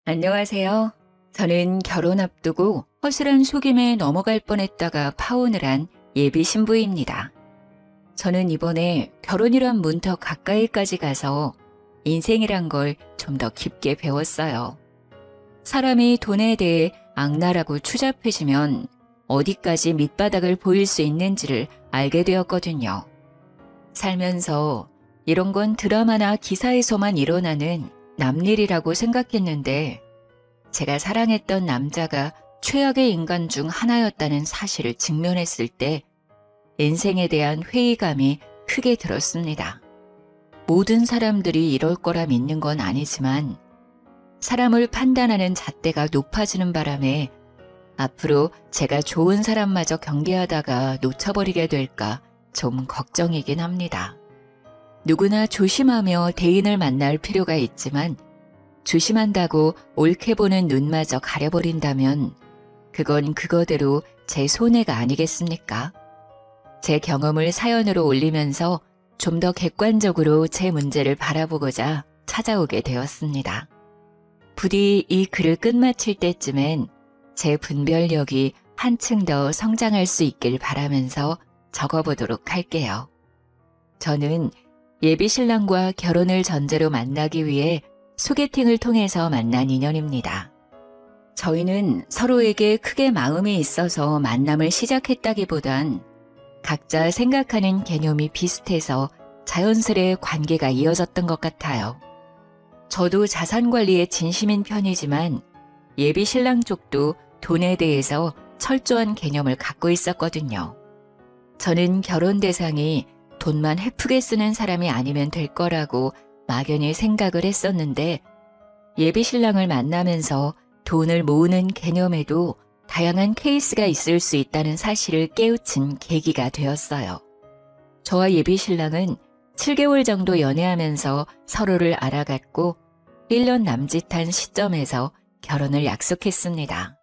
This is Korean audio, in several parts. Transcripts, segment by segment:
안녕하세요. 저는 결혼 앞두고 허술한 속임에 넘어갈 뻔했다가 파혼을 한 예비 신부입니다. 저는 이번에 결혼이란 문턱 가까이까지 가서 인생이란 걸 좀 더 깊게 배웠어요. 사람이 돈에 대해 악랄하고 추잡해지면 어디까지 밑바닥을 보일 수 있는지를 알게 되었거든요. 살면서 이런 건 드라마나 기사에서만 일어나는 남일이라고 생각했는데 제가 사랑했던 남자가 최악의 인간 중 하나였다는 사실을 직면했을 때 인생에 대한 회의감이 크게 들었습니다. 모든 사람들이 이럴 거라 믿는 건 아니지만 사람을 판단하는 잣대가 높아지는 바람에 앞으로 제가 좋은 사람마저 경계하다가 놓쳐버리게 될까 좀 걱정이긴 합니다. 누구나 조심하며 대인을 만날 필요가 있지만 조심한다고 옳게 보는 눈마저 가려버린다면 그건 그거대로 제 손해가 아니겠습니까? 제 경험을 사연으로 올리면서 좀 더 객관적으로 제 문제를 바라보고자 찾아오게 되었습니다. 부디 이 글을 끝마칠 때쯤엔 제 분별력이 한층 더 성장할 수 있길 바라면서 적어보도록 할게요. 저는 예비 신랑과 결혼을 전제로 만나기 위해 소개팅을 통해서 만난 인연입니다. 저희는 서로에게 크게 마음이 있어서 만남을 시작했다기보단 각자 생각하는 개념이 비슷해서 자연스레 관계가 이어졌던 것 같아요. 저도 자산 관리에 진심인 편이지만 예비 신랑 쪽도 돈에 대해서 철저한 개념을 갖고 있었거든요. 저는 결혼 대상이 돈만 헤프게 쓰는 사람이 아니면 될 거라고 막연히 생각을 했었는데 예비 신랑을 만나면서 돈을 모으는 개념에도 다양한 케이스가 있을 수 있다는 사실을 깨우친 계기가 되었어요. 저와 예비 신랑은 7개월 정도 연애하면서 서로를 알아갔고 1년 남짓한 시점에서 결혼을 약속했습니다.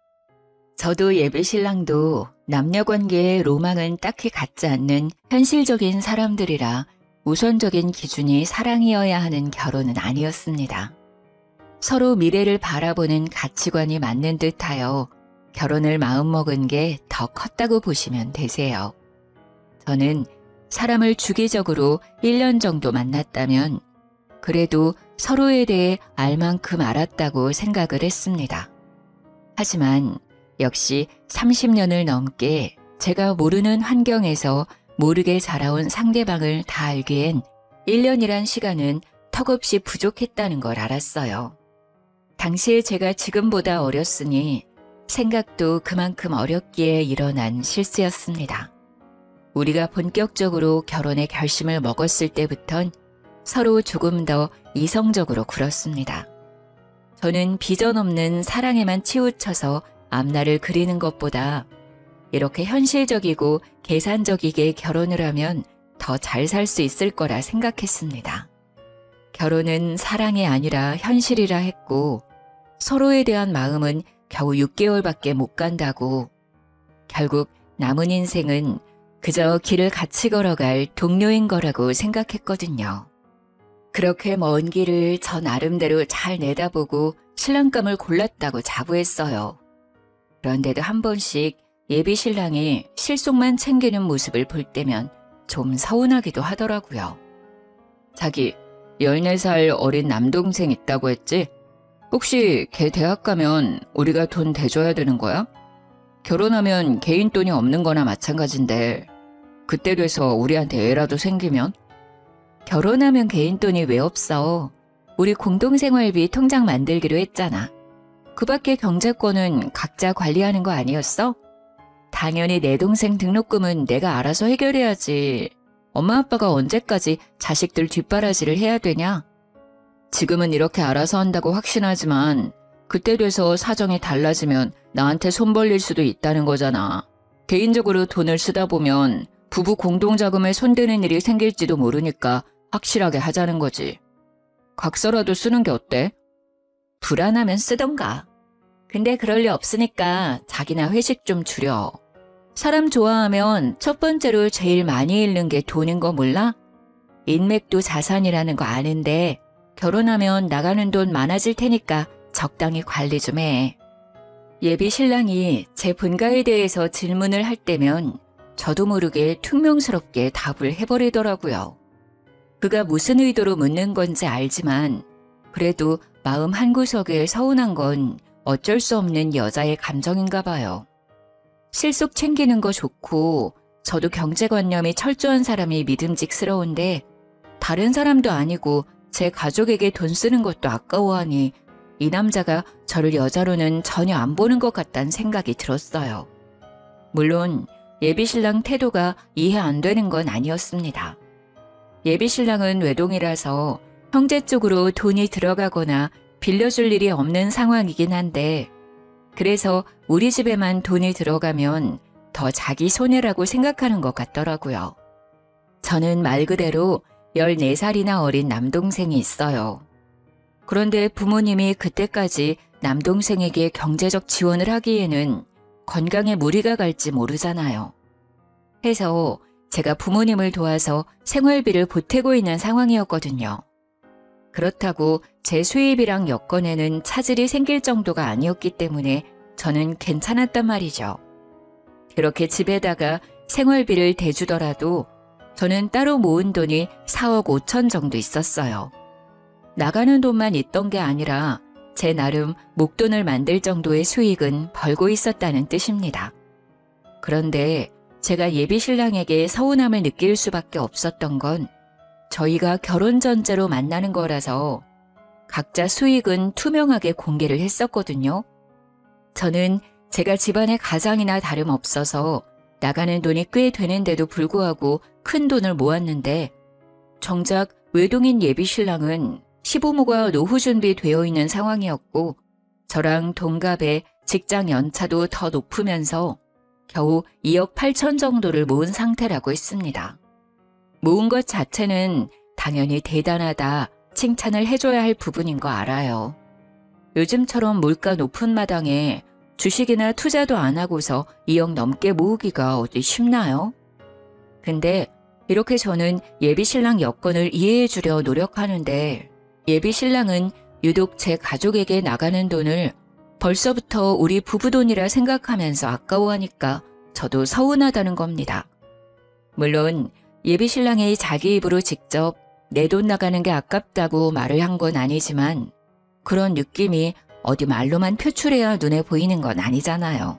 저도 예비 신랑도 남녀관계의 로망은 딱히 갖지 않는 현실적인 사람들이라 우선적인 기준이 사랑이어야 하는 결혼은 아니었습니다. 서로 미래를 바라보는 가치관이 맞는 듯하여 결혼을 마음먹은 게 더 컸다고 보시면 되세요. 저는 사람을 주기적으로 1년 정도 만났다면 그래도 서로에 대해 알 만큼 알았다고 생각을 했습니다. 하지만 역시 30년을 넘게 제가 모르는 환경에서 모르게 자라온 상대방을 다 알기엔 1년이란 시간은 턱없이 부족했다는 걸 알았어요. 당시에 제가 지금보다 어렸으니 생각도 그만큼 어렵기에 일어난 실수였습니다. 우리가 본격적으로 결혼의 결심을 먹었을 때부턴 서로 조금 더 이성적으로 굴었습니다. 저는 비전 없는 사랑에만 치우쳐서 앞날을 그리는 것보다 이렇게 현실적이고 계산적이게 결혼을 하면 더 잘 살 수 있을 거라 생각했습니다. 결혼은 사랑이 아니라 현실이라 했고 서로에 대한 마음은 겨우 6개월밖에 못 간다고 결국 남은 인생은 그저 길을 같이 걸어갈 동료인 거라고 생각했거든요. 그렇게 먼 길을 저 나름대로 잘 내다보고 신랑감을 골랐다고 자부했어요. 그런데도 한 번씩 예비 신랑이 실속만 챙기는 모습을 볼 때면 좀 서운하기도 하더라고요. 자기 14살 어린 남동생 있다고 했지? 혹시 걔 대학 가면 우리가 돈 대줘야 되는 거야? 결혼하면 개인 돈이 없는 거나 마찬가지인데 그때 돼서 우리한테 애라도 생기면? 결혼하면 개인 돈이 왜 없어? 우리 공동생활비 통장 만들기로 했잖아. 그 밖에 경제권은 각자 관리하는 거 아니었어? 당연히 내 동생 등록금은 내가 알아서 해결해야지. 엄마 아빠가 언제까지 자식들 뒷바라지를 해야 되냐? 지금은 이렇게 알아서 한다고 확신하지만 그때 돼서 사정이 달라지면 나한테 손 벌릴 수도 있다는 거잖아. 개인적으로 돈을 쓰다 보면 부부 공동자금에 손대는 일이 생길지도 모르니까 확실하게 하자는 거지. 각서라도 쓰는 게 어때? 불안하면 쓰던가. 근데 그럴 리 없으니까 자기나 회식 좀 줄여. 사람 좋아하면 첫 번째로 제일 많이 잃는 게 돈인 거 몰라? 인맥도 자산이라는 거 아는데 결혼하면 나가는 돈 많아질 테니까 적당히 관리 좀 해. 예비 신랑이 제 본가에 대해서 질문을 할 때면 저도 모르게 퉁명스럽게 답을 해버리더라고요. 그가 무슨 의도로 묻는 건지 알지만 그래도 마음 한구석에 서운한 건 어쩔 수 없는 여자의 감정인가 봐요. 실속 챙기는 거 좋고 저도 경제관념이 철저한 사람이 믿음직스러운데 다른 사람도 아니고 제 가족에게 돈 쓰는 것도 아까워하니 이 남자가 저를 여자로는 전혀 안 보는 것 같다는 생각이 들었어요. 물론 예비신랑 태도가 이해 안 되는 건 아니었습니다. 예비신랑은 외동이라서 형제 쪽으로 돈이 들어가거나 빌려줄 일이 없는 상황이긴 한데 그래서 우리 집에만 돈이 들어가면 더 자기 손해라고 생각하는 것 같더라고요. 저는 말 그대로 14살이나 어린 남동생이 있어요. 그런데 부모님이 그때까지 남동생에게 경제적 지원을 하기에는 건강에 무리가 갈지 모르잖아요. 해서 제가 부모님을 도와서 생활비를 보태고 있는 상황이었거든요. 그렇다고 제 수입이랑 여건에는 차질이 생길 정도가 아니었기 때문에 저는 괜찮았단 말이죠. 그렇게 집에다가 생활비를 대주더라도 저는 따로 모은 돈이 4억 5천 정도 있었어요. 나가는 돈만 있던 게 아니라 제 나름 목돈을 만들 정도의 수익은 벌고 있었다는 뜻입니다. 그런데 제가 예비신랑에게 서운함을 느낄 수밖에 없었던 건 저희가 결혼 전제로 만나는 거라서 각자 수익은 투명하게 공개를 했었거든요. 저는 제가 집안의 가장이나 다름없어서 나가는 돈이 꽤 되는데도 불구하고 큰 돈을 모았는데 정작 외동인 예비신랑은 시부모가 노후 준비되어 있는 상황이었고 저랑 동갑에 직장 연차도 더 높으면서 겨우 2억 8천 정도를 모은 상태라고 했습니다. 모은 것 자체는 당연히 대단하다, 칭찬을 해줘야 할 부분인 거 알아요. 요즘처럼 물가 높은 마당에 주식이나 투자도 안 하고서 2억 넘게 모으기가 어디 쉽나요? 근데 이렇게 저는 예비신랑 여건을 이해해 주려 노력하는데 예비신랑은 유독 제 가족에게 나가는 돈을 벌써부터 우리 부부 돈이라 생각하면서 아까워하니까 저도 서운하다는 겁니다. 물론 예비신랑이 자기 입으로 직접 내 돈 나가는 게 아깝다고 말을 한 건 아니지만 그런 느낌이 어디 말로만 표출해야 눈에 보이는 건 아니잖아요.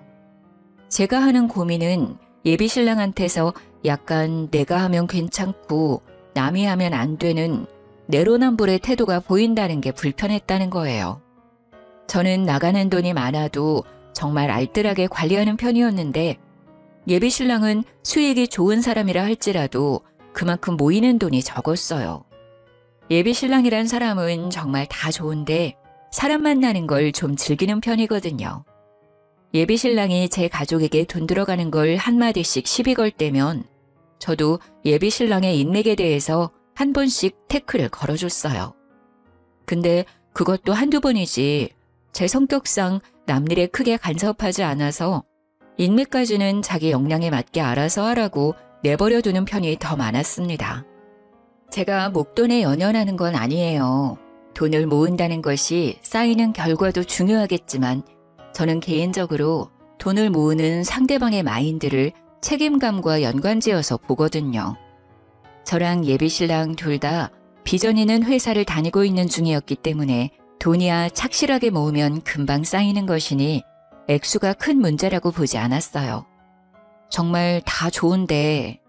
제가 하는 고민은 예비신랑한테서 약간 내가 하면 괜찮고 남이 하면 안 되는 내로남불의 태도가 보인다는 게 불편했다는 거예요. 저는 나가는 돈이 많아도 정말 알뜰하게 관리하는 편이었는데 예비신랑은 수익이 좋은 사람이라 할지라도 그만큼 모이는 돈이 적었어요. 예비신랑이란 사람은 정말 다 좋은데 사람 만나는 걸 좀 즐기는 편이거든요. 예비신랑이 제 가족에게 돈 들어가는 걸 한마디씩 시비 걸 때면 저도 예비신랑의 인맥에 대해서 한 번씩 태클을 걸어줬어요. 근데 그것도 한두 번이지 제 성격상 남일에 크게 간섭하지 않아서 인맥까지는 자기 역량에 맞게 알아서 하라고 내버려두는 편이 더 많았습니다. 제가 목돈에 연연하는 건 아니에요. 돈을 모은다는 것이 쌓이는 결과도 중요하겠지만 저는 개인적으로 돈을 모으는 상대방의 마인드를 책임감과 연관지어서 보거든요. 저랑 예비신랑 둘 다 비전 있는 회사를 다니고 있는 중이었기 때문에 돈이야 착실하게 모으면 금방 쌓이는 것이니 액수가 큰 문제라고 보지 않았어요. 정말 다 좋은데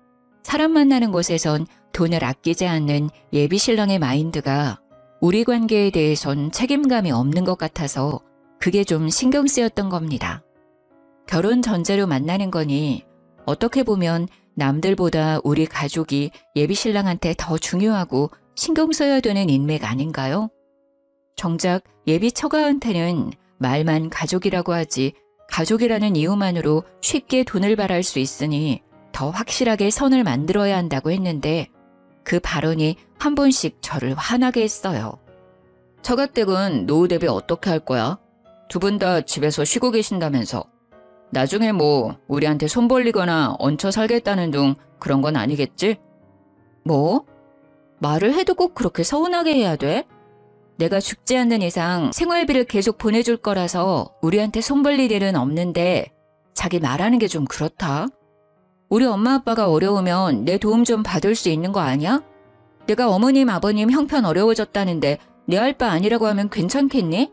사람 만나는 곳에선 돈을 아끼지 않는 예비신랑의 마인드가 우리 관계에 대해선 책임감이 없는 것 같아서 그게 좀 신경 쓰였던 겁니다. 결혼 전제로 만나는 거니 어떻게 보면 남들보다 우리 가족이 예비신랑한테 더 중요하고 신경 써야 되는 인맥 아닌가요? 정작 예비 처가한테는 말만 가족이라고 하지 가족이라는 이유만으로 쉽게 돈을 바랄 수 있으니 더 확실하게 선을 만들어야 한다고 했는데 그 발언이 한 번씩 저를 화나게 했어요. 처가댁은 노후 대비 어떻게 할 거야? 두 분 다 집에서 쉬고 계신다면서. 나중에 뭐 우리한테 손 벌리거나 얹혀 살겠다는 둥 그런 건 아니겠지? 뭐? 말을 해도 꼭 그렇게 서운하게 해야 돼? 내가 죽지 않는 이상 생활비를 계속 보내줄 거라서 우리한테 손 벌릴 일은 없는데 자기 말하는 게 좀 그렇다. 우리 엄마 아빠가 어려우면 내 도움 좀 받을 수 있는 거 아니야? 내가 어머님 아버님 형편 어려워졌다는데 내 할 바 아니라고 하면 괜찮겠니?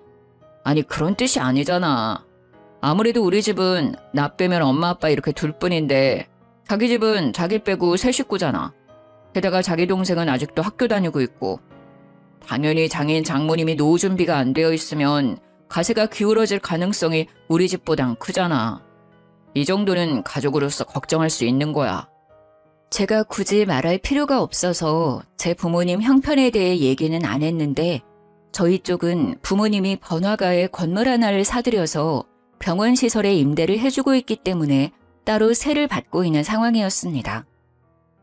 아니 그런 뜻이 아니잖아. 아무래도 우리 집은 나 빼면 엄마 아빠 이렇게 둘뿐인데 자기 집은 자기 빼고 세 식구잖아. 게다가 자기 동생은 아직도 학교 다니고 있고 당연히 장인 장모님이 노후 준비가 안 되어 있으면 가세가 기울어질 가능성이 우리 집보단 크잖아. 이 정도는 가족으로서 걱정할 수 있는 거야. 제가 굳이 말할 필요가 없어서 제 부모님 형편에 대해 얘기는 안 했는데 저희 쪽은 부모님이 번화가에 건물 하나를 사들여서 병원 시설에 임대를 해주고 있기 때문에 따로 세를 받고 있는 상황이었습니다.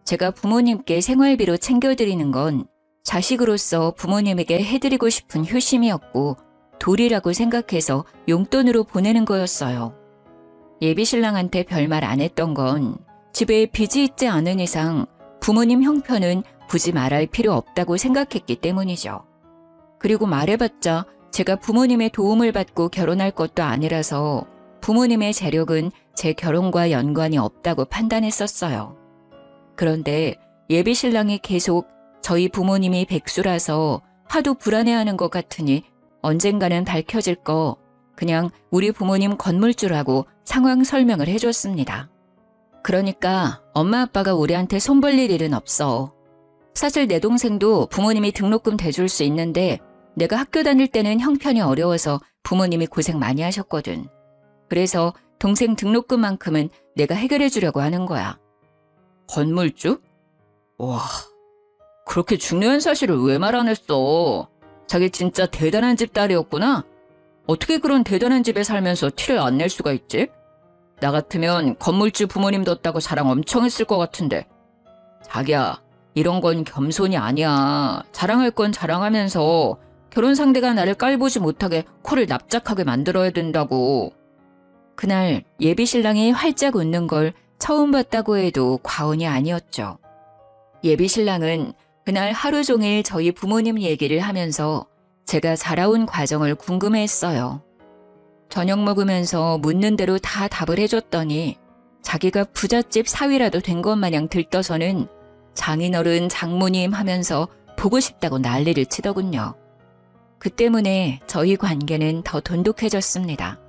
제가 부모님께 생활비로 챙겨드리는 건 자식으로서 부모님에게 해드리고 싶은 효심이었고 도리라고 생각해서 용돈으로 보내는 거였어요. 예비신랑한테 별말 안 했던 건 집에 빚이 있지 않은 이상 부모님 형편은 굳이 말할 필요 없다고 생각했기 때문이죠. 그리고 말해봤자 제가 부모님의 도움을 받고 결혼할 것도 아니라서 부모님의 재력은 제 결혼과 연관이 없다고 판단했었어요. 그런데 예비신랑이 계속 저희 부모님이 백수라서 하도 불안해하는 것 같으니 언젠가는 밝혀질 거 그냥 우리 부모님 건물주라고 상황 설명을 해줬습니다. 그러니까 엄마 아빠가 우리한테 손 벌릴 일은 없어. 사실 내 동생도 부모님이 등록금 대줄 수 있는데 내가 학교 다닐 때는 형편이 어려워서 부모님이 고생 많이 하셨거든. 그래서 동생 등록금만큼은 내가 해결해 주려고 하는 거야. 건물주? 와, 그렇게 중요한 사실을 왜 말 안 했어? 자기 진짜 대단한 집 딸이었구나? 어떻게 그런 대단한 집에 살면서 티를 안 낼 수가 있지? 나 같으면 건물주 부모님 뒀다고 자랑 엄청 했을 것 같은데. 자기야, 이런 건 겸손이 아니야. 자랑할 건 자랑하면서 결혼 상대가 나를 깔보지 못하게 코를 납작하게 만들어야 된다고. 그날 예비신랑이 활짝 웃는 걸 처음 봤다고 해도 과언이 아니었죠. 예비신랑은 그날 하루 종일 저희 부모님 얘기를 하면서 제가 자라온 과정을 궁금해했어요. 저녁 먹으면서 묻는 대로 다 답을 해줬더니 자기가 부잣집 사위라도 된 것 마냥 들떠서는 장인어른 장모님 하면서 보고 싶다고 난리를 치더군요. 그 때문에 저희 관계는 더 돈독해졌습니다.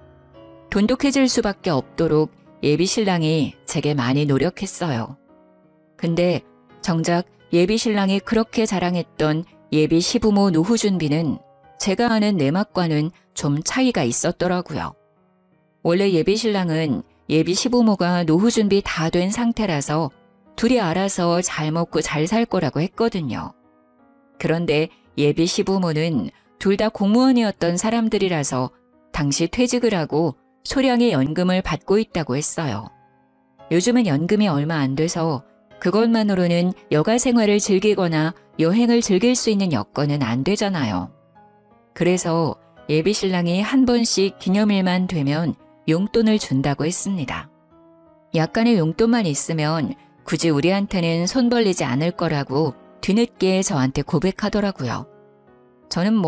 돈독해질 수밖에 없도록 예비신랑이 제게 많이 노력했어요. 근데 정작 예비신랑이 그렇게 자랑했던 예비 시부모 노후 준비는 제가 아는 내막과는 좀 차이가 있었더라고요. 원래 예비신랑은 예비 시부모가 노후 준비 다 된 상태라서 둘이 알아서 잘 먹고 잘 살 거라고 했거든요. 그런데 예비 시부모는 둘 다 공무원이었던 사람들이라서 당시 퇴직을 하고 소량의 연금을 받고 있다고 했어요. 요즘은 연금이 얼마 안 돼서 그것만으로는 여가 생활을 즐기거나 여행을 즐길 수 있는 여건은 안 되잖아요. 그래서 예비신랑이 한 번씩 기념일만 되면 용돈을 준다고 했습니다. 약간의 용돈만 있으면 굳이 우리한테는 손 벌리지 않을 거라고 뒤늦게 저한테 고백하더라고요. 저는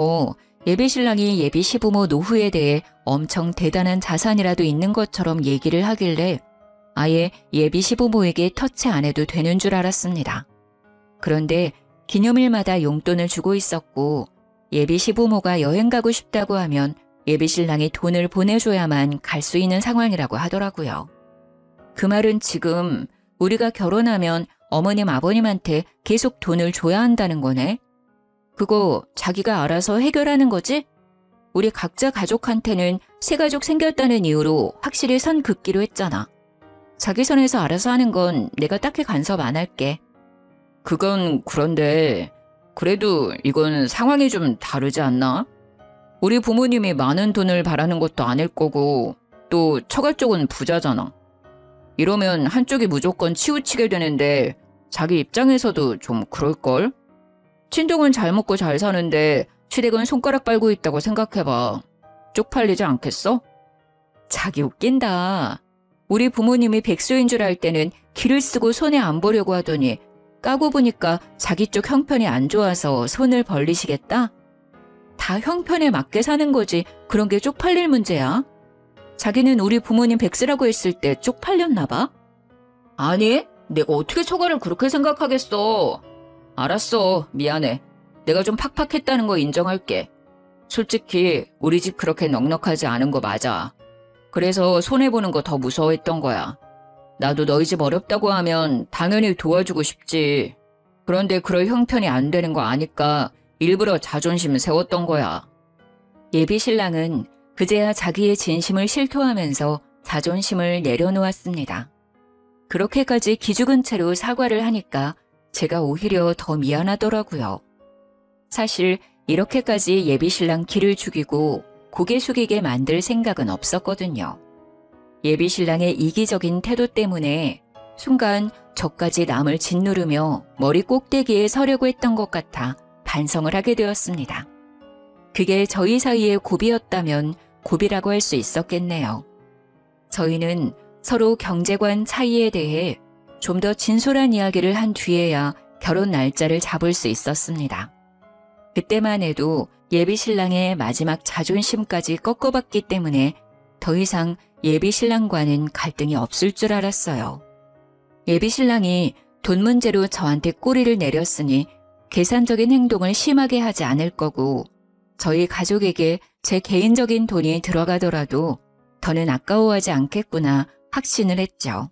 예비신랑이 예비 시부모 노후에 대해 엄청 대단한 자산이라도 있는 것처럼 얘기를 하길래 아예 예비 시부모에게 터치 안 해도 되는 줄 알았습니다. 그런데 기념일마다 용돈을 주고 있었고 예비 시부모가 여행 가고 싶다고 하면 예비신랑이 돈을 보내줘야만 갈 수 있는 상황이라고 하더라고요. 그 말은 지금 우리가 결혼하면 어머님 아버님한테 계속 돈을 줘야 한다는 거네? 그거 자기가 알아서 해결하는 거지? 우리 각자 가족한테는 새 가족 생겼다는 이유로 확실히 선 긋기로 했잖아. 자기 선에서 알아서 하는 건 내가 딱히 간섭 안 할게. 그건 그런데 그래도 이건 상황이 좀 다르지 않나? 우리 부모님이 많은 돈을 바라는 것도 아닐 거고 또 처가 쪽은 부자잖아. 이러면 한쪽이 무조건 치우치게 되는데 자기 입장에서도 좀 그럴걸? 친동은 잘 먹고 잘 사는데 시댁은 손가락 빨고 있다고 생각해봐. 쪽팔리지 않겠어? 자기 웃긴다. 우리 부모님이 백수인 줄 알 때는 기를 쓰고 손에 안 보려고 하더니 까고 보니까 자기 쪽 형편이 안 좋아서 손을 벌리시겠다? 다 형편에 맞게 사는 거지 그런 게 쪽팔릴 문제야? 자기는 우리 부모님 백세라고 했을 때 쪽팔렸나 봐? 아니, 내가 어떻게 처가를 그렇게 생각하겠어. 알았어, 미안해. 내가 좀 팍팍했다는 거 인정할게. 솔직히 우리 집 그렇게 넉넉하지 않은 거 맞아. 그래서 손해보는 거 더 무서워했던 거야. 나도 너희 집 어렵다고 하면 당연히 도와주고 싶지. 그런데 그럴 형편이 안 되는 거 아니까 일부러 자존심 세웠던 거야. 예비 신랑은 그제야 자기의 진심을 실토하면서 자존심을 내려놓았습니다. 그렇게까지 기죽은 채로 사과를 하니까 제가 오히려 더 미안하더라고요. 사실 이렇게까지 예비 신랑 기를 죽이고 고개 숙이게 만들 생각은 없었거든요. 예비 신랑의 이기적인 태도 때문에 순간 저까지 남을 짓누르며 머리 꼭대기에 서려고 했던 것 같아 반성을 하게 되었습니다. 그게 저희 사이의 고비였다면 고비라고 할 수 있었겠네요. 저희는 서로 경제관 차이에 대해 좀 더 진솔한 이야기를 한 뒤에야 결혼 날짜를 잡을 수 있었습니다. 그때만 해도 예비 신랑의 마지막 자존심까지 꺾어봤기 때문에 더 이상 예비 신랑과는 갈등이 없을 줄 알았어요. 예비 신랑이 돈 문제로 저한테 꼬리를 내렸으니 계산적인 행동을 심하게 하지 않을 거고 저희 가족에게 제 개인적인 돈이 들어가더라도 더는 아까워하지 않겠구나 확신을 했죠.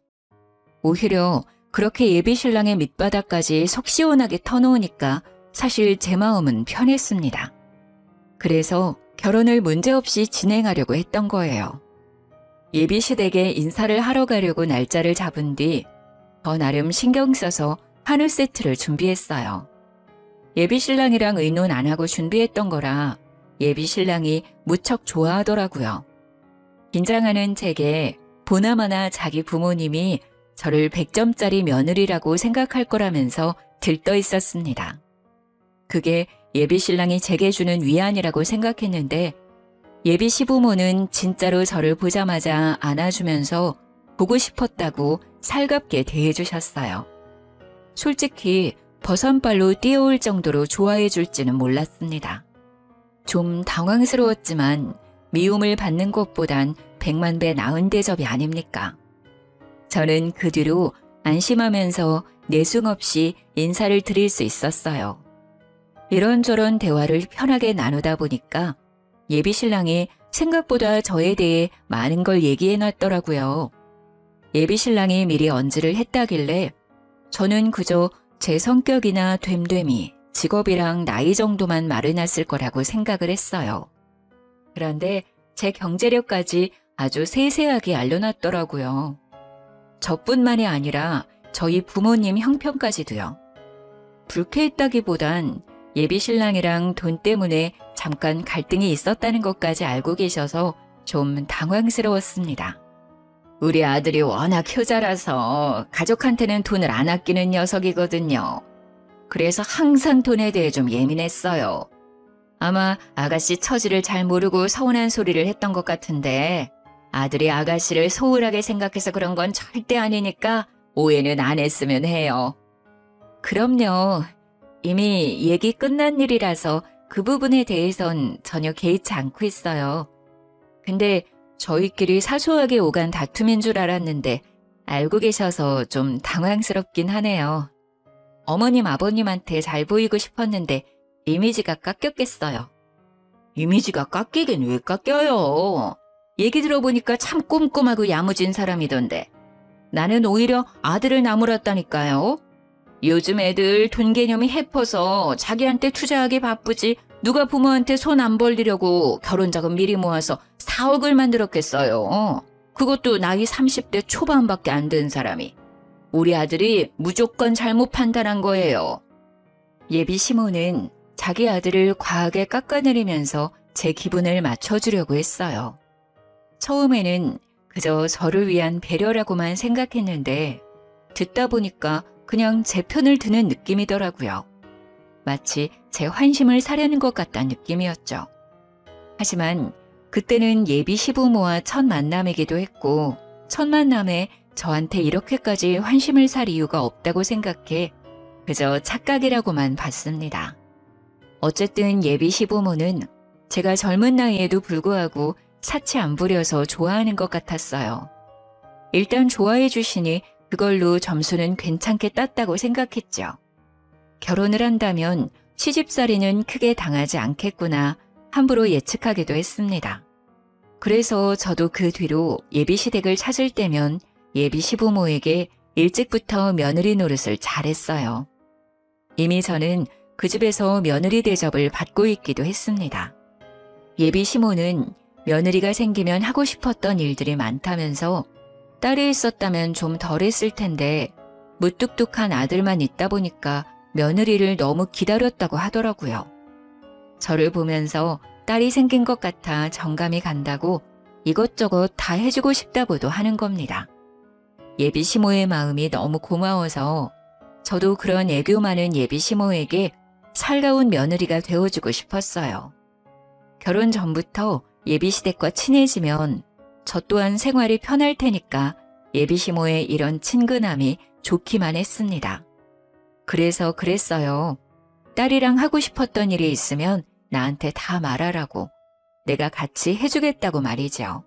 오히려 그렇게 예비 신랑의 밑바닥까지 속 시원하게 터놓으니까 사실 제 마음은 편했습니다. 그래서 결혼을 문제없이 진행하려고 했던 거예요. 예비 시댁에 인사를 하러 가려고 날짜를 잡은 뒤 더 나름 신경 써서 한우 세트를 준비했어요. 예비 신랑이랑 의논 안 하고 준비했던 거라 예비 신랑이 무척 좋아하더라고요. 긴장하는 제게 보나마나 자기 부모님이 저를 100점짜리 며느리라고 생각할 거라면서 들떠 있었습니다. 그게 예비 신랑이 제게 주는 위안이라고 생각했는데 예비 시부모는 진짜로 저를 보자마자 안아주면서 보고 싶었다고 살갑게 대해주셨어요. 솔직히 버선발로 뛰어올 정도로 좋아해 줄지는 몰랐습니다. 좀 당황스러웠지만 미움을 받는 것보단 100만 배 나은 대접이 아닙니까? 저는 그 뒤로 안심하면서 내숭 없이 인사를 드릴 수 있었어요. 이런저런 대화를 편하게 나누다 보니까 예비 신랑이 생각보다 저에 대해 많은 걸 얘기해 놨더라고요. 예비 신랑이 미리 언질을 했다길래 저는 그저 제 성격이나 됨됨이, 직업이랑 나이 정도만 말해놨을 거라고 생각을 했어요. 그런데 제 경제력까지 아주 세세하게 알려놨더라고요. 저뿐만이 아니라 저희 부모님 형편까지도요. 불쾌했다기보단 예비 신랑이랑 돈 때문에 잠깐 갈등이 있었다는 것까지 알고 계셔서 좀 당황스러웠습니다. 우리 아들이 워낙 효자라서 가족한테는 돈을 안 아끼는 녀석이거든요. 그래서 항상 돈에 대해 좀 예민했어요. 아마 아가씨 처지를 잘 모르고 서운한 소리를 했던 것 같은데 아들이 아가씨를 소홀하게 생각해서 그런 건 절대 아니니까 오해는 안 했으면 해요. 그럼요. 이미 얘기 끝난 일이라서 그 부분에 대해선 전혀 개의치 않고 있어요. 근데 저희끼리 사소하게 오간 다툼인 줄 알았는데 알고 계셔서 좀 당황스럽긴 하네요. 어머님 아버님한테 잘 보이고 싶었는데 이미지가 깎였겠어요. 이미지가 깎이긴 왜 깎여요? 얘기 들어보니까 참 꼼꼼하고 야무진 사람이던데. 나는 오히려 아들을 나무랐다니까요. 요즘 애들 돈 개념이 해퍼서 자기한테 투자하기 바쁘지 누가 부모한테 손 안 벌리려고 결혼자금 미리 모아서 4억을 만들었겠어요. 그것도 나이 30대 초반밖에 안 된 사람이. 우리 아들이 무조건 잘못 판단한 거예요. 예비 시모는 자기 아들을 과하게 깎아내리면서 제 기분을 맞춰주려고 했어요. 처음에는 그저 저를 위한 배려라고만 생각했는데 듣다 보니까 그냥 제 편을 드는 느낌이더라고요. 마치 제 환심을 사려는 것 같다는 느낌이었죠. 하지만 그때는 예비 시부모와 첫 만남이기도 했고 첫 만남에 저한테 이렇게까지 환심을 살 이유가 없다고 생각해 그저 착각이라고만 봤습니다. 어쨌든 예비 시부모는 제가 젊은 나이에도 불구하고 사치 안 부려서 좋아하는 것 같았어요. 일단 좋아해 주시니 그걸로 점수는 괜찮게 땄다고 생각했죠. 결혼을 한다면 시집살이는 크게 당하지 않겠구나 함부로 예측하기도 했습니다. 그래서 저도 그 뒤로 예비시댁을 찾을 때면 예비 시부모에게 일찍부터 며느리 노릇을 잘했어요. 이미 저는 그 집에서 며느리 대접을 받고 있기도 했습니다. 예비 시모는 며느리가 생기면 하고 싶었던 일들이 많다면서 딸이 있었다면 좀 덜 했을 텐데 무뚝뚝한 아들만 있다 보니까 며느리를 너무 기다렸다고 하더라고요. 저를 보면서 딸이 생긴 것 같아 정감이 간다고 이것저것 다 해주고 싶다고도 하는 겁니다. 예비 시모의 마음이 너무 고마워서 저도 그런 애교 많은 예비 시모에게 살가운 며느리가 되어주고 싶었어요. 결혼 전부터 예비 시댁과 친해지면 저 또한 생활이 편할 테니까 예비 시모의 이런 친근함이 좋기만 했습니다. 그래서 그랬어요. 딸이랑 하고 싶었던 일이 있으면 나한테 다 말하라고 내가 같이 해주겠다고 말이죠.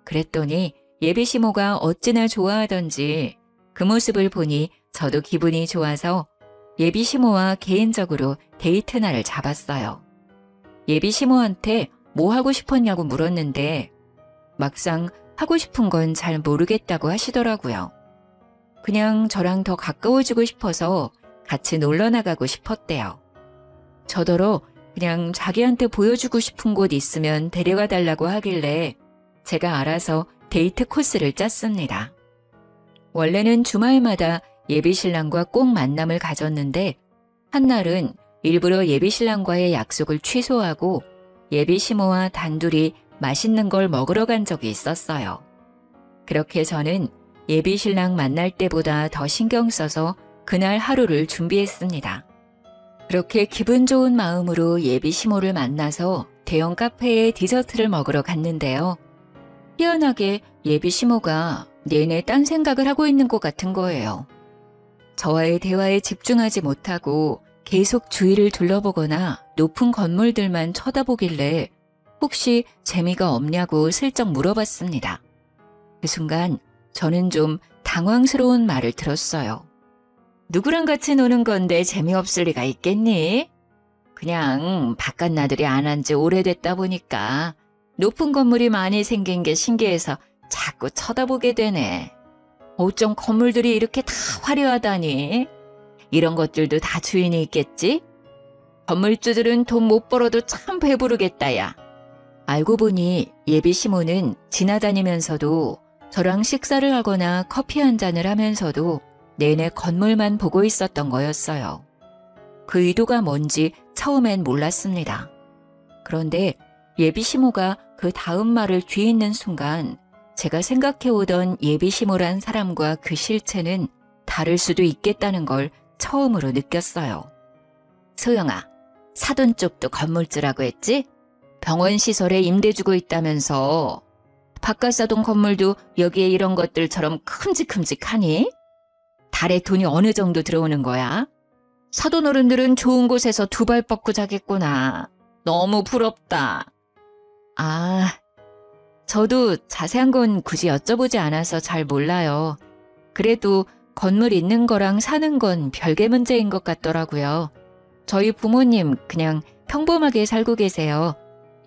그랬더니 예비 시모가 어찌나 좋아하던지 그 모습을 보니 저도 기분이 좋아서 예비 시모와 개인적으로 데이트 날을 잡았어요. 예비 시모한테 뭐 하고 싶었냐고 물었는데 막상 하고 싶은 건 잘 모르겠다고 하시더라고요. 그냥 저랑 더 가까워지고 싶어서 같이 놀러 나가고 싶었대요. 저더러 그냥 자기한테 보여주고 싶은 곳 있으면 데려가 달라고 하길래 제가 알아서 데이트 코스를 짰습니다. 원래는 주말마다 예비신랑과 꼭 만남을 가졌는데 한날은 일부러 예비신랑과의 약속을 취소하고 예비시모와 단둘이 맛있는 걸 먹으러 간 적이 있었어요. 그렇게 저는 예비신랑 만날 때보다 더 신경 써서 그날 하루를 준비했습니다. 그렇게 기분 좋은 마음으로 예비시모를 만나서 대형 카페에 디저트를 먹으러 갔는데요. 희한하게 예비시모가 내내 딴 생각을 하고 있는 것 같은 거예요. 저와의 대화에 집중하지 못하고 계속 주위를 둘러보거나 높은 건물들만 쳐다보길래 혹시 재미가 없냐고 슬쩍 물어봤습니다. 그 순간 저는 좀 당황스러운 말을 들었어요. 누구랑 같이 노는 건데 재미없을 리가 있겠니? 그냥 바깥 나들이 안 한 지 오래됐다 보니까 높은 건물이 많이 생긴 게 신기해서 자꾸 쳐다보게 되네. 어쩜 건물들이 이렇게 다 화려하다니? 이런 것들도 다 주인이 있겠지? 건물주들은 돈 못 벌어도 참 배부르겠다, 야. 알고 보니 예비 시모는 지나다니면서도 저랑 식사를 하거나 커피 한 잔을 하면서도 내내 건물만 보고 있었던 거였어요. 그 의도가 뭔지 처음엔 몰랐습니다. 그런데 예비 시모가 그 다음 말을 뒤잇는 순간 제가 생각해오던 예비 시모란 사람과 그 실체는 다를 수도 있겠다는 걸 처음으로 느꼈어요. 소영아, 사돈 쪽도 건물주라고 했지? 병원 시설에 임대 주고 있다면서 바깥 사돈 건물도 여기에 이런 것들처럼 큼직큼직하니? 달에 돈이 어느 정도 들어오는 거야? 사돈 어른들은 좋은 곳에서 두 발 뻗고 자겠구나. 너무 부럽다. 아, 저도 자세한 건 굳이 여쭤보지 않아서 잘 몰라요. 그래도 건물 있는 거랑 사는 건 별개 문제인 것 같더라고요. 저희 부모님 그냥 평범하게 살고 계세요.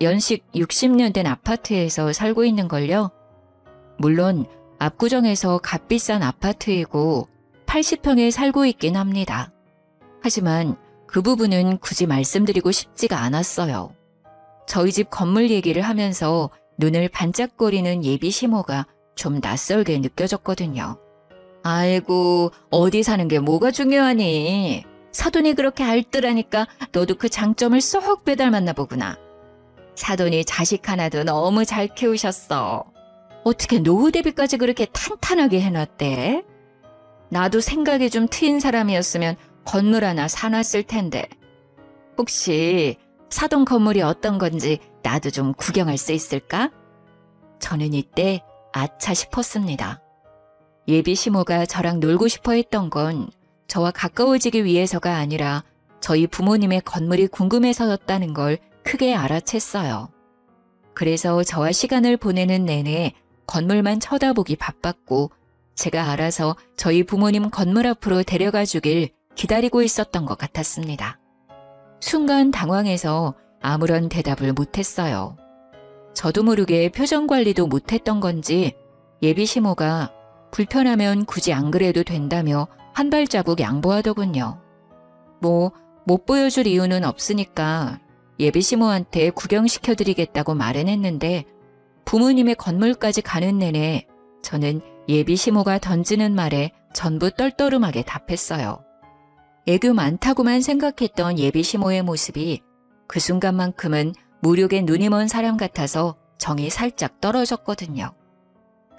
연식 60년 된 아파트에서 살고 있는걸요. 물론 압구정에서 값비싼 아파트이고 80평에 살고 있긴 합니다. 하지만 그 부분은 굳이 말씀드리고 싶지가 않았어요. 저희 집 건물 얘기를 하면서 눈을 반짝거리는 예비 시모가 좀 낯설게 느껴졌거든요. 아이고, 어디 사는 게 뭐가 중요하니? 사돈이 그렇게 알뜰하니까 너도 그 장점을 쏙 빼닮았나 보구나. 사돈이 자식 하나도 너무 잘 키우셨어. 어떻게 노후 대비까지 그렇게 탄탄하게 해놨대? 나도 생각이 좀 트인 사람이었으면 건물 하나 사놨을 텐데. 혹시 사돈 건물이 어떤 건지 나도 좀 구경할 수 있을까? 저는 이때 아차 싶었습니다. 예비 시모가 저랑 놀고 싶어 했던 건 저와 가까워지기 위해서가 아니라 저희 부모님의 건물이 궁금해서였다는 걸 크게 알아챘어요. 그래서 저와 시간을 보내는 내내 건물만 쳐다보기 바빴고 제가 알아서 저희 부모님 건물 앞으로 데려가 주길 기다리고 있었던 것 같았습니다. 순간 당황해서 아무런 대답을 못했어요. 저도 모르게 표정 관리도 못했던 건지 예비시모가 불편하면 굳이 안 그래도 된다며 한 발자국 양보하더군요. 못 보여줄 이유는 없으니까 예비시모한테 구경시켜드리겠다고 말은 했는데 부모님의 건물까지 가는 내내 저는 예비시모가 던지는 말에 전부 떨떠름하게 답했어요. 애교 많다고만 생각했던 예비시모의 모습이 그 순간만큼은 무력에 눈이 먼 사람 같아서 정이 살짝 떨어졌거든요.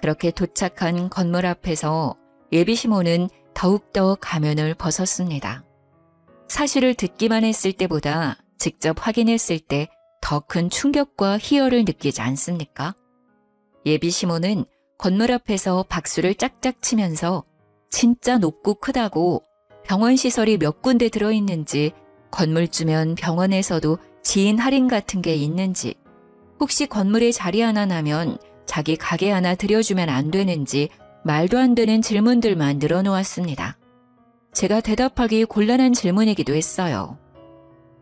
그렇게 도착한 건물 앞에서 예비시모는 더욱더 가면을 벗었습니다. 사실을 듣기만 했을 때보다 직접 확인했을 때 더 큰 충격과 희열을 느끼지 않습니까? 예비시모는 건물 앞에서 박수를 짝짝 치면서 진짜 높고 크다고 병원 시설이 몇 군데 들어있는지 건물 주면 병원에서도 지인 할인 같은 게 있는지 혹시 건물에 자리 하나 나면 자기 가게 하나 들여주면 안 되는지 말도 안 되는 질문들만 늘어놓았습니다. 제가 대답하기 곤란한 질문이기도 했어요.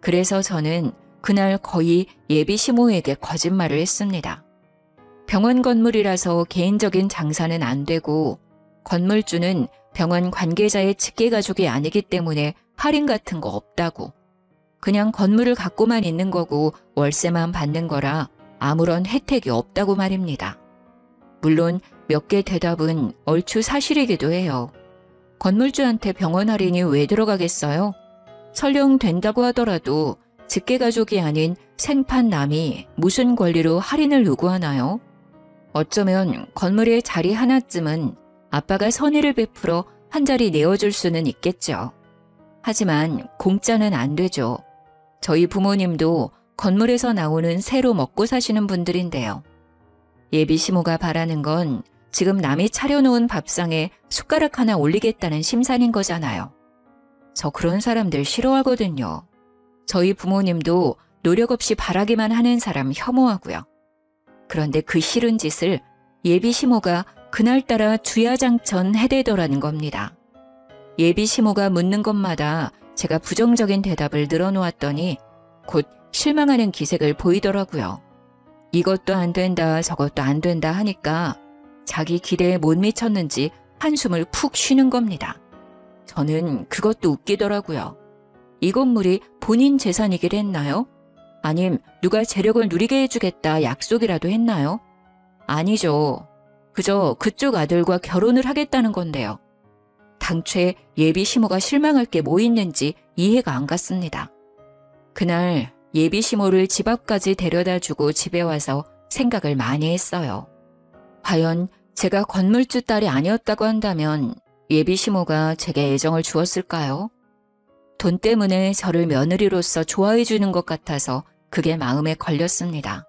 그래서 저는 그날 거의 예비시모에게 거짓말을 했습니다. 병원 건물이라서 개인적인 장사는 안 되고 건물주는 병원 관계자의 직계가족이 아니기 때문에 할인 같은 거 없다고. 그냥 건물을 갖고만 있는 거고 월세만 받는 거라 아무런 혜택이 없다고 말입니다. 물론 몇 개 대답은 얼추 사실이기도 해요. 건물주한테 병원 할인이 왜 들어가겠어요? 설령 된다고 하더라도 직계가족이 아닌 생판 남이 무슨 권리로 할인을 요구하나요? 어쩌면 건물에 자리 하나쯤은 아빠가 선의를 베풀어 한 자리 내어줄 수는 있겠죠. 하지만 공짜는 안 되죠. 저희 부모님도 건물에서 나오는 새로 먹고 사시는 분들인데요. 예비시모가 바라는 건 지금 남이 차려놓은 밥상에 숟가락 하나 올리겠다는 심산인 거잖아요. 저 그런 사람들 싫어하거든요. 저희 부모님도 노력 없이 바라기만 하는 사람 혐오하고요. 그런데 그 싫은 짓을 예비시모가 그날따라 주야장천 해대더라는 겁니다. 예비시모가 묻는 것마다 제가 부정적인 대답을 늘어놓았더니 곧 실망하는 기색을 보이더라고요. 이것도 안 된다 저것도 안 된다 하니까 자기 기대에 못 미쳤는지 한숨을 푹 쉬는 겁니다. 저는 그것도 웃기더라고요. 이 건물이 본인 재산이길 했나요? 아님 누가 재력을 누리게 해주겠다 약속이라도 했나요? 아니죠. 그저 그쪽 아들과 결혼을 하겠다는 건데요. 당최 예비시모가 실망할 게 뭐 있는지 이해가 안 갔습니다. 그날 예비시모를 집 앞까지 데려다주고 집에 와서 생각을 많이 했어요. 과연 제가 건물주 딸이 아니었다고 한다면 예비시모가 제게 애정을 주었을까요? 돈 때문에 저를 며느리로서 좋아해 주는 것 같아서 그게 마음에 걸렸습니다.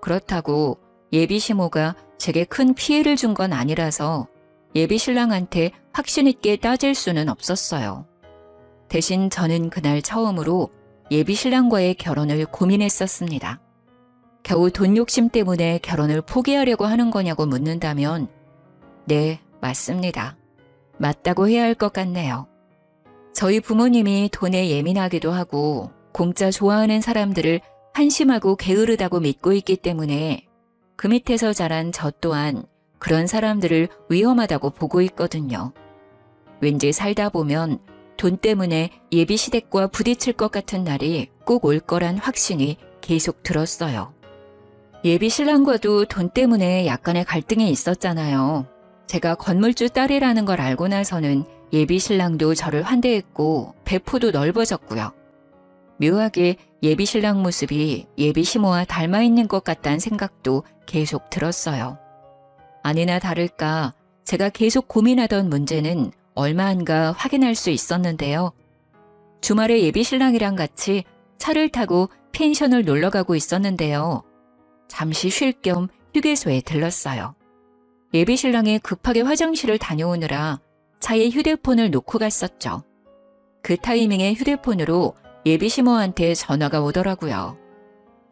그렇다고 예비시모가 제게 큰 피해를 준 건 아니라서 예비신랑한테 확신 있게 따질 수는 없었어요. 대신 저는 그날 처음으로 예비신랑과의 결혼을 고민했었습니다. 겨우 돈 욕심 때문에 결혼을 포기하려고 하는 거냐고 묻는다면 네, 맞습니다. 맞다고 해야 할 것 같네요. 저희 부모님이 돈에 예민하기도 하고 공짜 좋아하는 사람들을 한심하고 게으르다고 믿고 있기 때문에 그 밑에서 자란 저 또한 그런 사람들을 위험하다고 보고 있거든요. 왠지 살다 보면 돈 때문에 예비시댁과 부딪힐 것 같은 날이 꼭 올 거란 확신이 계속 들었어요. 예비신랑과도 돈 때문에 약간의 갈등이 있었잖아요. 제가 건물주 딸이라는 걸 알고 나서는 예비신랑도 저를 환대했고 배포도 넓어졌고요. 묘하게 예비신랑 모습이 예비시모와 닮아 있는 것 같다는 생각도 계속 들었어요. 아니나 다를까 제가 계속 고민하던 문제는 얼마 안가 확인할 수 있었는데요. 주말에 예비신랑이랑 같이 차를 타고 펜션을 놀러가고 있었는데요. 잠시 쉴 겸 휴게소에 들렀어요. 예비신랑이 급하게 화장실을 다녀오느라 차에 휴대폰을 놓고 갔었죠. 그 타이밍에 휴대폰으로 예비시모한테 전화가 오더라고요.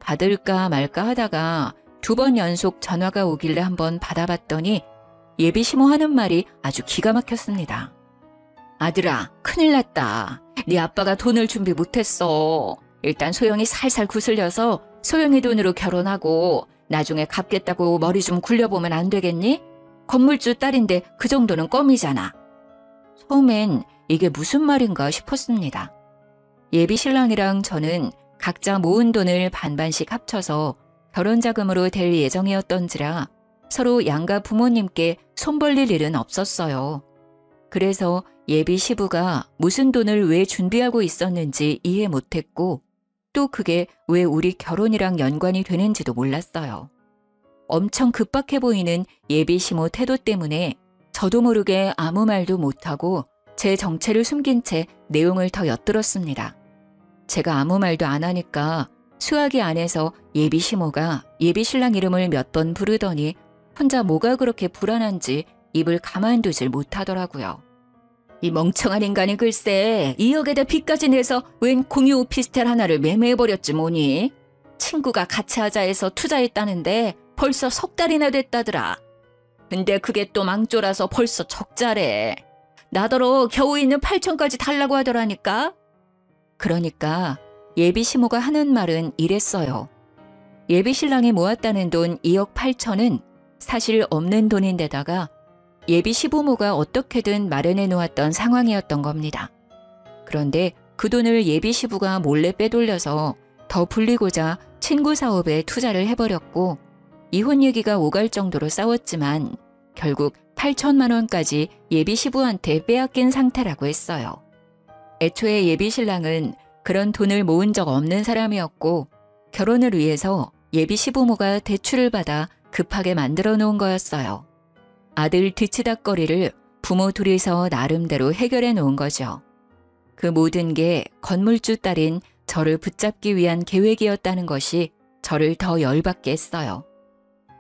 받을까 말까 하다가 2번 연속 전화가 오길래 한번 받아봤더니 예비 시모 하는 말이 아주 기가 막혔습니다. 아들아, 큰일 났다. 네 아빠가 돈을 준비 못했어. 일단 소영이 살살 구슬려서 소영이 돈으로 결혼하고 나중에 갚겠다고 머리 좀 굴려보면 안 되겠니? 건물주 딸인데 그 정도는 껌이잖아. 처음엔 이게 무슨 말인가 싶었습니다. 예비 신랑이랑 저는 각자 모은 돈을 반반씩 합쳐서 결혼자금으로 될 예정이었던지라 서로 양가 부모님께 손 벌릴 일은 없었어요. 그래서 예비 시부가 무슨 돈을 왜 준비하고 있었는지 이해 못했고 또 그게 왜 우리 결혼이랑 연관이 되는지도 몰랐어요. 엄청 급박해 보이는 예비 시모 태도 때문에 저도 모르게 아무 말도 못하고 제 정체를 숨긴 채 내용을 더 엿들었습니다. 제가 아무 말도 안 하니까 수화기 안에서 예비 시모가 예비 신랑 이름을 몇 번 부르더니 혼자 뭐가 그렇게 불안한지 입을 가만두질 못하더라고요. 이 멍청한 인간이 글쎄 2억에다 빚까지 내서 웬 공유 오피스텔 하나를 매매해버렸지 뭐니. 친구가 같이 하자 해서 투자했다는데 벌써 3달이나 됐다더라. 근데 그게 또 망조라서 벌써 적자래. 나더러 겨우 있는 8천까지 달라고 하더라니까. 그러니까 예비 시모가 하는 말은 이랬어요. 예비 신랑이 모았다는 돈 2억 8천은 사실 없는 돈인데다가 예비 시부모가 어떻게든 마련해 놓았던 상황이었던 겁니다. 그런데 그 돈을 예비 시부가 몰래 빼돌려서 더 불리고자 친구 사업에 투자를 해버렸고 이혼 얘기가 오갈 정도로 싸웠지만 결국 8천만 원까지 예비 시부한테 빼앗긴 상태라고 했어요. 애초에 예비 신랑은 그런 돈을 모은 적 없는 사람이었고 결혼을 위해서 예비 시부모가 대출을 받아 급하게 만들어 놓은 거였어요. 아들 뒤치다꺼리를 부모 둘이서 나름대로 해결해 놓은 거죠. 그 모든 게 건물주 딸인 저를 붙잡기 위한 계획이었다는 것이 저를 더 열받게 했어요.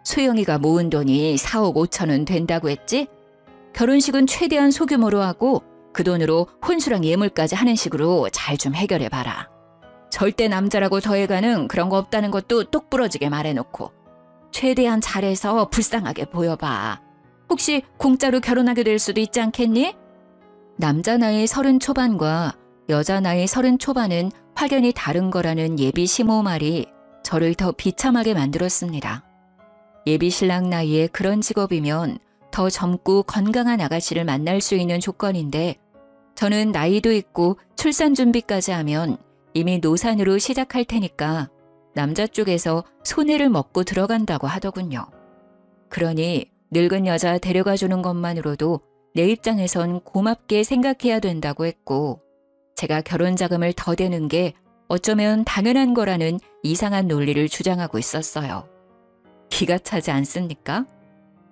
소영이가 모은 돈이 4억 5천은 된다고 했지? 결혼식은 최대한 소규모로 하고 그 돈으로 혼수랑 예물까지 하는 식으로 잘 좀 해결해봐라. 절대 남자라고 더해가는 그런 거 없다는 것도 똑부러지게 말해놓고 최대한 잘해서 불쌍하게 보여봐. 혹시 공짜로 결혼하게 될 수도 있지 않겠니? 남자 나이 30 초반과 여자 나이 30 초반은 확연히 다른 거라는 예비 시모 말이 저를 더 비참하게 만들었습니다. 예비 신랑 나이에 그런 직업이면 더 젊고 건강한 아가씨를 만날 수 있는 조건인데 저는 나이도 있고 출산 준비까지 하면 이미 노산으로 시작할 테니까 남자 쪽에서 손해를 먹고 들어간다고 하더군요. 그러니 늙은 여자 데려가 주는 것만으로도 내 입장에선 고맙게 생각해야 된다고 했고 제가 결혼 자금을 더 대는 게 어쩌면 당연한 거라는 이상한 논리를 주장하고 있었어요. 기가 차지 않습니까?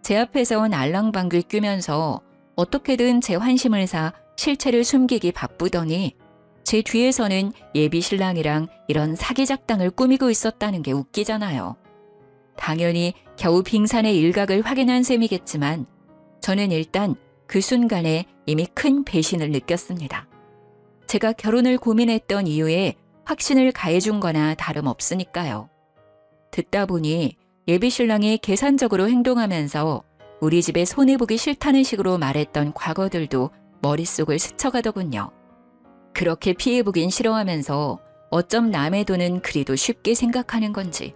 제 앞에선 알랑방귀 뀌면서 어떻게든 제 환심을 사 실체를 숨기기 바쁘더니 제 뒤에서는 예비 신랑이랑 이런 사기 작당을 꾸미고 있었다는 게 웃기잖아요. 당연히 겨우 빙산의 일각을 확인한 셈이겠지만 저는 일단 그 순간에 이미 큰 배신을 느꼈습니다. 제가 결혼을 고민했던 이유에 확신을 가해준 거나 다름없으니까요. 듣다 보니 예비 신랑이 계산적으로 행동하면서 우리 집에 손해보기 싫다는 식으로 말했던 과거들도 머릿속을 스쳐가더군요. 그렇게 피해보긴 싫어하면서 어쩜 남의 돈은 그리도 쉽게 생각하는 건지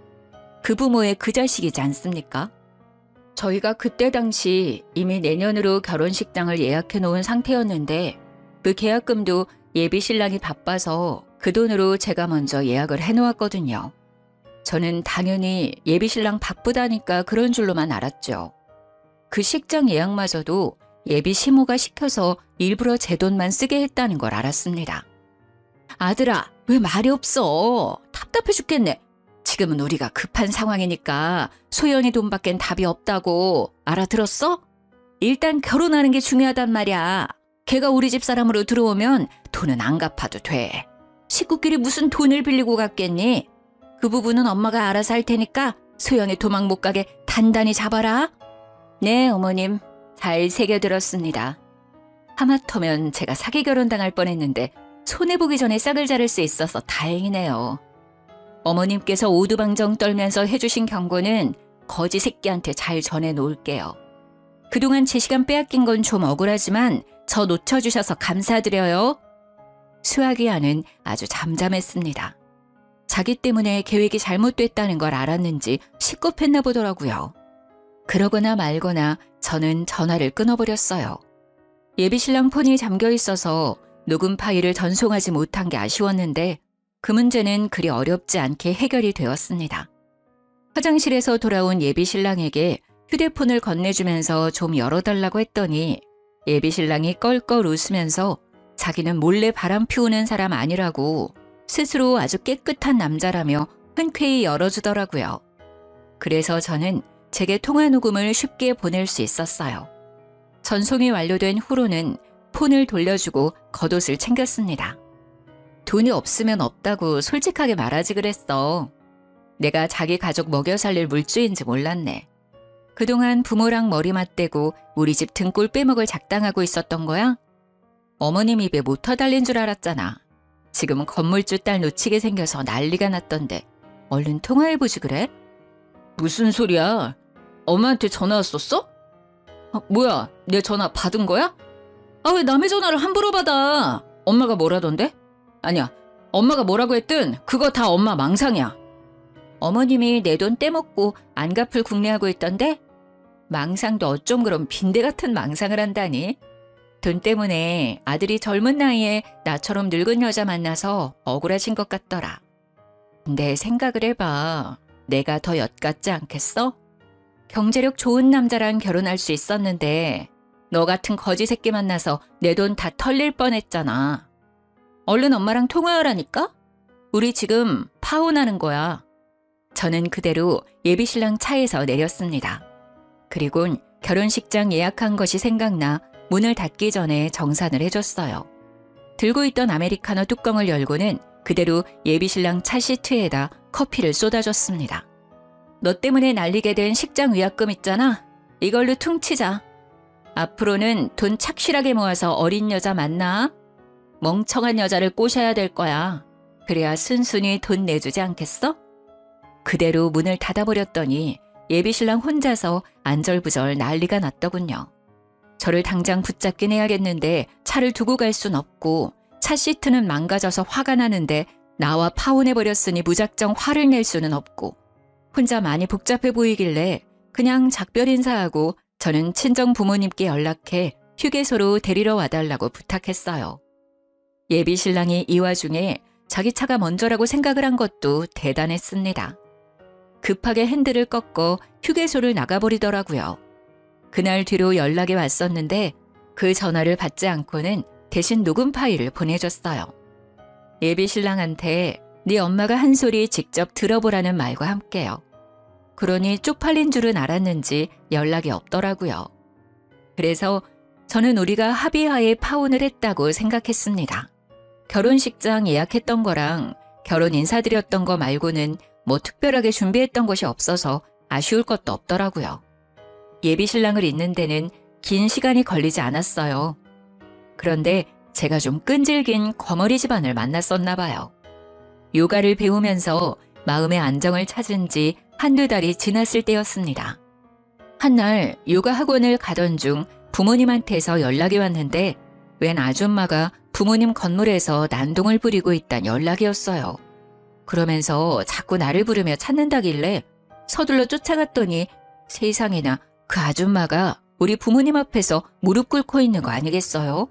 그 부모의 그 자식이지 않습니까? 저희가 그때 당시 이미 내년으로 결혼식장을 예약해 놓은 상태였는데 그 계약금도 예비 신랑이 바빠서 그 돈으로 제가 먼저 예약을 해놓았거든요. 저는 당연히 예비 신랑 바쁘다니까 그런 줄로만 알았죠. 그 식장 예약마저도 예비 시모가 시켜서 일부러 제 돈만 쓰게 했다는 걸 알았습니다. 아들아, 왜 말이 없어? 답답해 죽겠네. 지금은 우리가 급한 상황이니까 소영이 돈밖엔 답이 없다고 알아들었어? 일단 결혼하는 게 중요하단 말이야. 걔가 우리 집 사람으로 들어오면 돈은 안 갚아도 돼. 식구끼리 무슨 돈을 빌리고 갔겠니? 그 부분은 엄마가 알아서 할 테니까 소영이 도망 못 가게 단단히 잡아라. 네, 어머님. 잘 새겨들었습니다. 하마터면 제가 사기 결혼 당할 뻔했는데 손해보기 전에 싹을 자를 수 있어서 다행이네요. 어머님께서 오두방정 떨면서 해주신 경고는 거지 새끼한테 잘 전해놓을게요. 그동안 제 시간 빼앗긴 건 좀 억울하지만 저 놓쳐주셔서 감사드려요. 수아기야는 아주 잠잠했습니다. 자기 때문에 계획이 잘못됐다는 걸 알았는지 식겁했나 보더라고요. 그러거나 말거나 저는 전화를 끊어버렸어요. 예비신랑 폰이 잠겨 있어서 녹음 파일을 전송하지 못한 게 아쉬웠는데 그 문제는 그리 어렵지 않게 해결이 되었습니다. 화장실에서 돌아온 예비신랑에게 휴대폰을 건네주면서 좀 열어달라고 했더니 예비신랑이 껄껄 웃으면서 자기는 몰래 바람 피우는 사람 아니라고 스스로 아주 깨끗한 남자라며 흔쾌히 열어주더라고요. 그래서 저는 제게 통화 녹음을 쉽게 보낼 수 있었어요. 전송이 완료된 후로는 폰을 돌려주고 겉옷을 챙겼습니다. 돈이 없으면 없다고 솔직하게 말하지 그랬어. 내가 자기 가족 먹여 살릴 물주인지 몰랐네. 그동안 부모랑 머리 맞대고 우리 집 등골 빼먹을 작당하고 있었던 거야? 어머님 입에 모터 달린 줄 알았잖아. 지금 건물주 딸 놓치게 생겨서 난리가 났던데 얼른 통화해보지 그래? 무슨 소리야? 엄마한테 전화 왔었어? 뭐야, 내 전화 받은 거야? 왜 남의 전화를 함부로 받아? 엄마가 뭐라던데? 아니야, 엄마가 뭐라고 했든 그거 다 엄마 망상이야. 어머님이 내 돈 떼먹고 안 갚을 궁리하고 있던데? 망상도 어쩜 그런 빈대 같은 망상을 한다니? 돈 때문에 아들이 젊은 나이에 나처럼 늙은 여자 만나서 억울하신 것 같더라. 근데 생각을 해봐. 내가 더 엿같지 않겠어? 경제력 좋은 남자랑 결혼할 수 있었는데 너 같은 거지 새끼 만나서 내 돈 다 털릴 뻔했잖아. 얼른 엄마랑 통화하라니까? 우리 지금 파혼하는 거야. 저는 그대로 예비신랑 차에서 내렸습니다. 그리곤 결혼식장 예약한 것이 생각나 문을 닫기 전에 정산을 해줬어요. 들고 있던 아메리카노 뚜껑을 열고는 그대로 예비신랑 차 시트에다 커피를 쏟아줬습니다. 너 때문에 날리게 된 식장 위약금 있잖아. 이걸로 퉁치자. 앞으로는 돈 착실하게 모아서 어린 여자 만나. 멍청한 여자를 꼬셔야 될 거야. 그래야 순순히 돈 내주지 않겠어? 그대로 문을 닫아버렸더니 예비신랑 혼자서 안절부절 난리가 났더군요. 저를 당장 붙잡긴 해야겠는데 차를 두고 갈 순 없고 차 시트는 망가져서 화가 나는데 나와 파혼해버렸으니 무작정 화를 낼 수는 없고 혼자 많이 복잡해 보이길래 그냥 작별 인사하고 저는 친정 부모님께 연락해 휴게소로 데리러 와달라고 부탁했어요. 예비신랑이 이 와중에 자기 차가 먼저라고 생각을 한 것도 대단했습니다. 급하게 핸들을 꺾어 휴게소를 나가버리더라고요. 그날 뒤로 연락이 왔었는데 그 전화를 받지 않고는 대신 녹음 파일을 보내줬어요. 예비신랑한테 네 엄마가 한 소리 직접 들어보라는 말과 함께요. 그러니 쪽팔린 줄은 알았는지 연락이 없더라고요. 그래서 저는 우리가 합의하에 파혼을 했다고 생각했습니다. 결혼식장 예약했던 거랑 결혼 인사드렸던 거 말고는 뭐 특별하게 준비했던 것이 없어서 아쉬울 것도 없더라고요. 예비신랑을 잇는 데는 긴 시간이 걸리지 않았어요. 그런데 제가 좀 끈질긴 거머리 집안을 만났었나 봐요. 요가를 배우면서 마음의 안정을 찾은 지 한두 달이 지났을 때였습니다. 한날 요가 학원을 가던 중 부모님한테서 연락이 왔는데 웬 아줌마가 부모님 건물에서 난동을 부리고 있다는 연락이었어요. 그러면서 자꾸 나를 부르며 찾는다길래 서둘러 쫓아갔더니 세상에나 그 아줌마가 우리 부모님 앞에서 무릎 꿇고 있는 거 아니겠어요?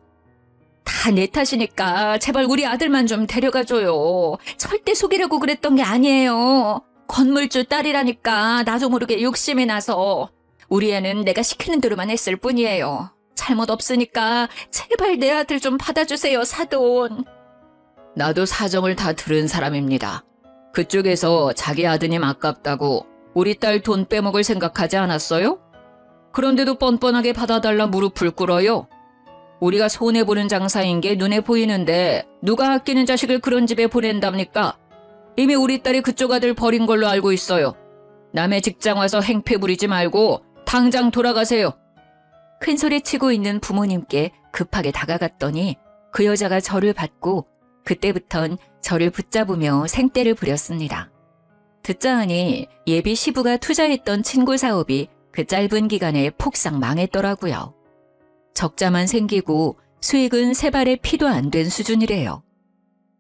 다 내 탓이니까 제발 우리 아들만 좀 데려가줘요. 절대 속이려고 그랬던 게 아니에요. 건물주 딸이라니까 나도 모르게 욕심이 나서. 우리 애는 내가 시키는 대로만 했을 뿐이에요. 잘못 없으니까 제발 내 아들 좀 받아주세요, 사돈. 나도 사정을 다 들은 사람입니다. 그쪽에서 자기 아드님 아깝다고 우리 딸 돈 빼먹을 생각하지 않았어요? 그런데도 뻔뻔하게 받아달라 무릎을 꿇어요. 우리가 손해보는 장사인 게 눈에 보이는데 누가 아끼는 자식을 그런 집에 보낸답니까? 이미 우리 딸이 그쪽 아들 버린 걸로 알고 있어요. 남의 직장 와서 행패 부리지 말고 당장 돌아가세요. 큰소리치고 있는 부모님께 급하게 다가갔더니 그 여자가 저를 받고 그때부턴 저를 붙잡으며 생떼를 부렸습니다. 듣자 하니 예비 시부가 투자했던 친구 사업이 그 짧은 기간에 폭삭 망했더라고요. 적자만 생기고 수익은 세 발의 피도 안 된 수준이래요.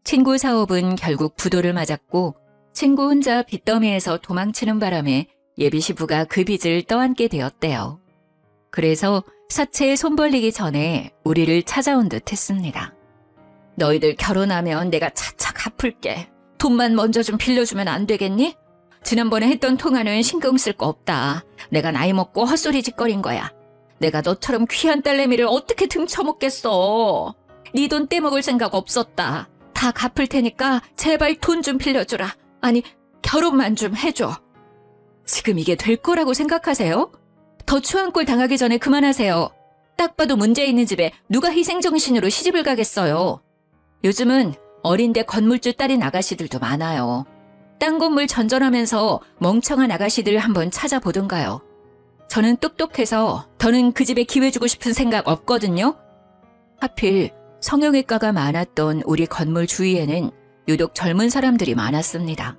친구 사업은 결국 부도를 맞았고 친구 혼자 빚더미에서 도망치는 바람에 예비 시부가 그 빚을 떠안게 되었대요. 그래서 사채에 손 벌리기 전에 우리를 찾아온 듯 했습니다. 너희들 결혼하면 내가 차차 갚을게. 돈만 먼저 좀 빌려주면 안 되겠니? 지난번에 했던 통화는 신경 쓸 거 없다. 내가 나이 먹고 헛소리 짓거린 거야. 내가 너처럼 귀한 딸내미를 어떻게 등쳐먹겠어. 네 돈 떼먹을 생각 없었다. 다 갚을 테니까 제발 돈 좀 빌려주라. 아니, 결혼만 좀 해줘. 지금 이게 될 거라고 생각하세요? 더 추한 꼴 당하기 전에 그만하세요. 딱 봐도 문제 있는 집에 누가 희생정신으로 시집을 가겠어요. 요즘은 어린데 건물주 딸인 아가씨들도 많아요. 딴 건물 전전하면서 멍청한 아가씨들 한번 찾아보든가요. 저는 똑똑해서 더는 그 집에 기회 주고 싶은 생각 없거든요. 하필 성형외과가 많았던 우리 건물 주위에는 유독 젊은 사람들이 많았습니다.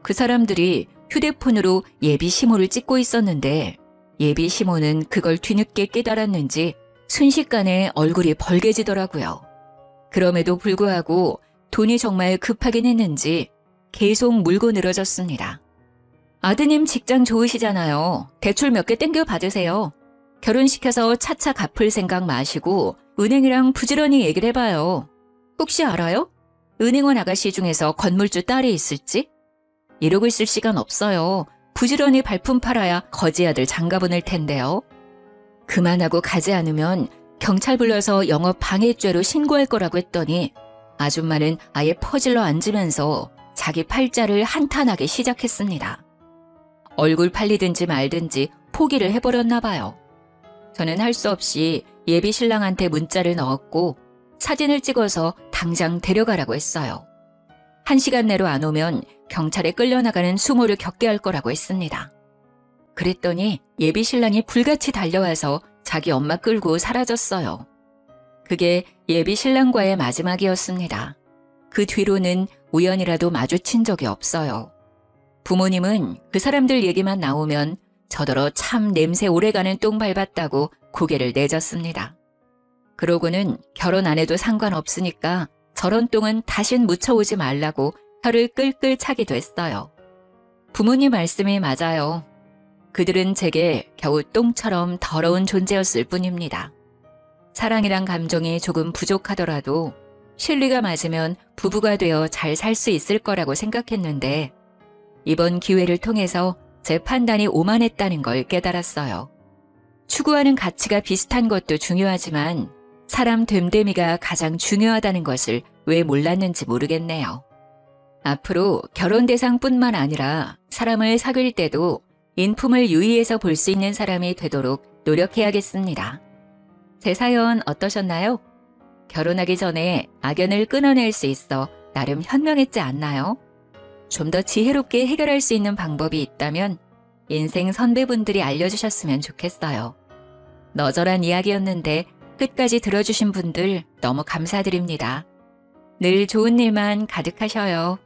그 사람들이 휴대폰으로 예비 시모를 찍고 있었는데 예비 시모는 그걸 뒤늦게 깨달았는지 순식간에 얼굴이 벌개지더라고요. 그럼에도 불구하고 돈이 정말 급하긴 했는지 계속 물고 늘어졌습니다. 아드님 직장 좋으시잖아요. 대출 몇 개 땡겨 받으세요. 결혼시켜서 차차 갚을 생각 마시고 은행이랑 부지런히 얘기를 해봐요. 혹시 알아요? 은행원 아가씨 중에서 건물주 딸이 있을지? 이러고 있을 시간 없어요. 부지런히 발품 팔아야 거지 아들 장가보낼 텐데요. 그만하고 가지 않으면 경찰 불러서 영업 방해죄로 신고할 거라고 했더니 아줌마는 아예 퍼질러 앉으면서 자기 팔자를 한탄하기 시작했습니다. 얼굴 팔리든지 말든지 포기를 해버렸나 봐요. 저는 할 수 없이 예비 신랑한테 문자를 넣었고 사진을 찍어서 당장 데려가라고 했어요. 1시간 내로 안 오면 경찰에 끌려나가는 수모를 겪게 할 거라고 했습니다. 그랬더니 예비 신랑이 불같이 달려와서 자기 엄마 끌고 사라졌어요. 그게 예비 신랑과의 마지막이었습니다. 그 뒤로는 우연이라도 마주친 적이 없어요. 부모님은 그 사람들 얘기만 나오면 저더러 참 냄새 오래가는 똥 밟았다고 고개를 내젓습니다. 그러고는 결혼 안 해도 상관없으니까 저런 똥은 다신 묻혀오지 말라고 혀를 끌끌 차기도 했어요. 부모님 말씀이 맞아요. 그들은 제게 겨우 똥처럼 더러운 존재였을 뿐입니다. 사랑이란 감정이 조금 부족하더라도 실리가 맞으면 부부가 되어 잘 살 수 있을 거라고 생각했는데 이번 기회를 통해서 제 판단이 오만했다는 걸 깨달았어요. 추구하는 가치가 비슷한 것도 중요하지만 사람 됨됨이가 가장 중요하다는 것을 왜 몰랐는지 모르겠네요. 앞으로 결혼 대상뿐만 아니라 사람을 사귈 때도 인품을 유의해서 볼 수 있는 사람이 되도록 노력해야겠습니다. 제 사연 어떠셨나요? 결혼하기 전에 악연을 끊어낼 수 있어 나름 현명했지 않나요? 좀 더 지혜롭게 해결할 수 있는 방법이 있다면 인생 선배분들이 알려주셨으면 좋겠어요. 너절한 이야기였는데 끝까지 들어주신 분들 너무 감사드립니다. 늘 좋은 일만 가득하셔요.